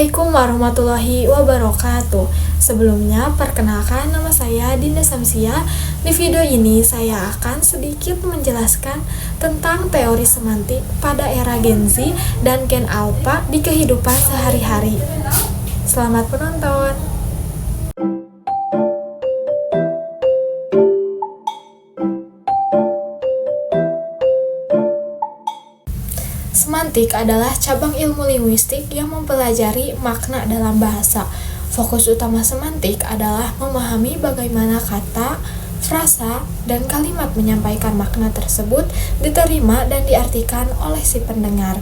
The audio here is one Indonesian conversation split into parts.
Assalamualaikum warahmatullahi wabarakatuh. Sebelumnya, perkenalkan nama saya Dinda Samsia. Di video ini saya akan sedikit menjelaskan tentang teori semantik pada era Gen Z dan Gen Alpha di kehidupan sehari-hari. Selamat menonton. Semantik adalah cabang ilmu linguistik yang mempelajari makna dalam bahasa. Fokus utama semantik adalah memahami bagaimana kata, frasa, dan kalimat menyampaikan makna tersebut diterima dan diartikan oleh si pendengar.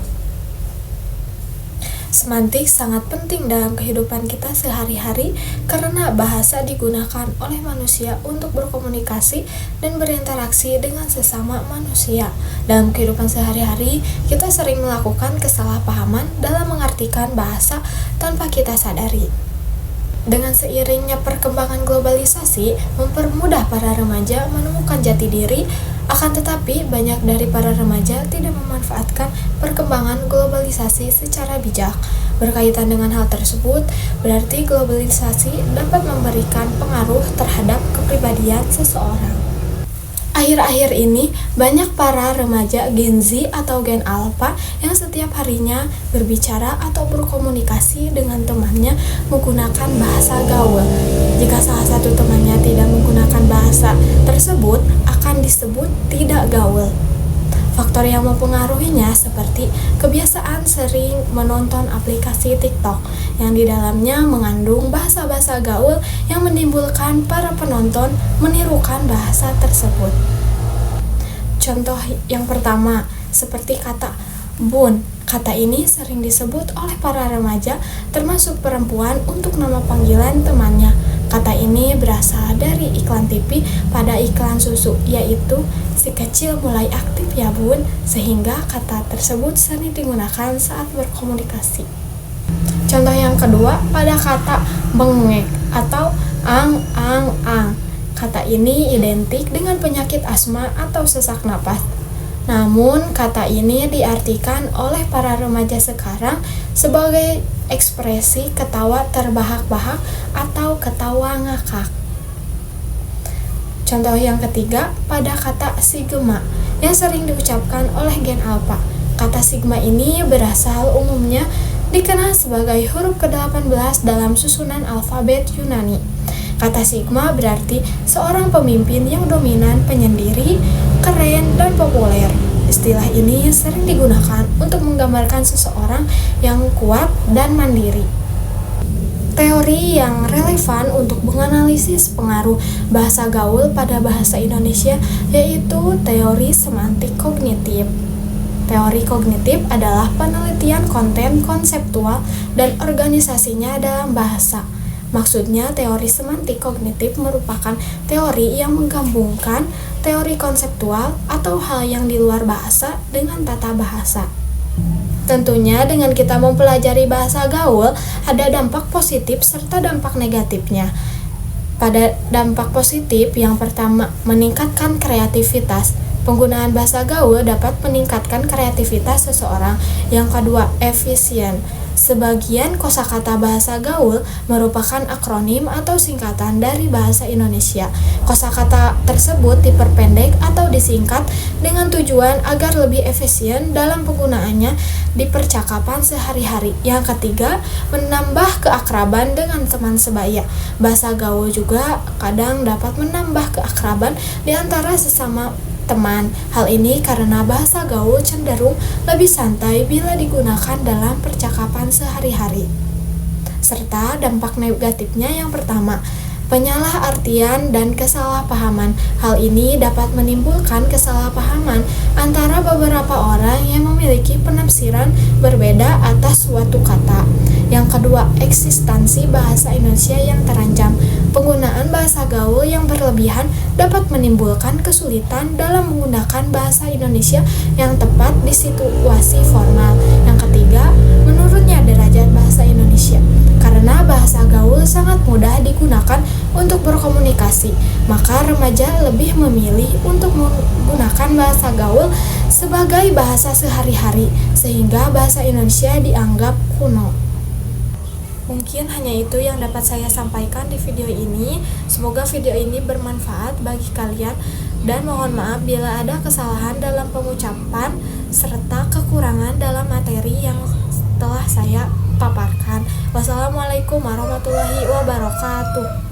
Semantik sangat penting dalam kehidupan kita sehari-hari karena bahasa digunakan oleh manusia untuk berkomunikasi dan berinteraksi dengan sesama manusia. Dalam kehidupan sehari-hari, kita sering melakukan kesalahpahaman dalam mengartikan bahasa tanpa kita sadari. Dengan seiringnya perkembangan globalisasi mempermudah para remaja menemukan jati diri, akan tetapi banyak dari para remaja tidak memanfaatkan perkembangan globalisasi secara bijak. Berkaitan dengan hal tersebut, berarti globalisasi dapat memberikan pengaruh terhadap kepribadian seseorang. Akhir-akhir ini, banyak para remaja Gen Z atau Gen Alpha yang setiap harinya berbicara atau berkomunikasi dengan temannya menggunakan bahasa gaul. Jika salah satu temannya tidak menggunakan bahasa tersebut, akan disebut tidak gaul. Faktor yang mempengaruhinya seperti kebiasaan sering menonton aplikasi TikTok yang di dalamnya mengandung bahasa-bahasa gaul yang menimbulkan para penonton menirukan bahasa tersebut. Contoh yang pertama, seperti kata bun. Kata ini sering disebut oleh para remaja termasuk perempuan untuk nama panggilan temannya. Kata ini berasal dari iklan TV pada iklan susu, yaitu si kecil mulai aktif ya bun, sehingga kata tersebut sering digunakan saat berkomunikasi. Contoh yang kedua, pada kata bengek atau ang. Kata ini identik dengan penyakit asma atau sesak napas. Namun, kata ini diartikan oleh para remaja sekarang sebagai ekspresi ketawa terbahak-bahak atau ketawa ngakak. Contoh yang ketiga, pada kata sigma yang sering diucapkan oleh Gen Alpha. Kata sigma ini berasal umumnya dikenal sebagai huruf ke-18 dalam susunan alfabet Yunani. Kata sigma berarti seorang pemimpin yang dominan, penyendiri, keren, dan populer. Istilah ini sering digunakan untuk menggambarkan seseorang yang kuat dan mandiri. Teori yang relevan untuk menganalisis pengaruh bahasa gaul pada bahasa Indonesia yaitu teori semantik kognitif. Teori kognitif adalah penelitian konten konseptual dan organisasinya dalam bahasa. Maksudnya, teori semantik kognitif merupakan teori yang menggabungkan teori konseptual atau hal yang di luar bahasa dengan tata bahasa. Tentunya dengan kita mempelajari bahasa gaul, ada dampak positif serta dampak negatifnya. Pada dampak positif, yang pertama, meningkatkan kreativitas. Penggunaan bahasa gaul dapat meningkatkan kreativitas seseorang. Yang kedua, efisien. Sebagian kosakata bahasa gaul merupakan akronim atau singkatan dari bahasa Indonesia. Kosakata tersebut diperpendek atau disingkat dengan tujuan agar lebih efisien dalam penggunaannya di percakapan sehari-hari. Yang ketiga, menambah keakraban dengan teman sebaya. Bahasa gaul juga kadang dapat menambah keakraban di antara sesama teman. Hal ini karena bahasa gaul cenderung lebih santai bila digunakan dalam percakapan sehari-hari. Serta dampak negatifnya yang pertama, penyalahartian dan kesalahpahaman. Hal ini dapat menimbulkan kesalahpahaman antara beberapa orang yang memiliki penafsiran berbeda atas suatu kata. Yang kedua, eksistensi bahasa Indonesia yang terancam. Penggunaan bahasa gaul yang berlebihan dapat menimbulkan kesulitan dalam menggunakan bahasa Indonesia yang tepat di situasi formal. Yang ketiga, menurunnya derajat bahasa Indonesia. Karena bahasa gaul sangat mudah digunakan untuk berkomunikasi, maka remaja lebih memilih untuk menggunakan bahasa gaul sebagai bahasa sehari-hari, sehingga bahasa Indonesia dianggap kuno. Mungkin hanya itu yang dapat saya sampaikan di video ini. Semoga video ini bermanfaat bagi kalian, dan mohon maaf bila ada kesalahan dalam pengucapan serta kekurangan dalam materi yang telah saya paparkan. Wassalamualaikum warahmatullahi wabarakatuh.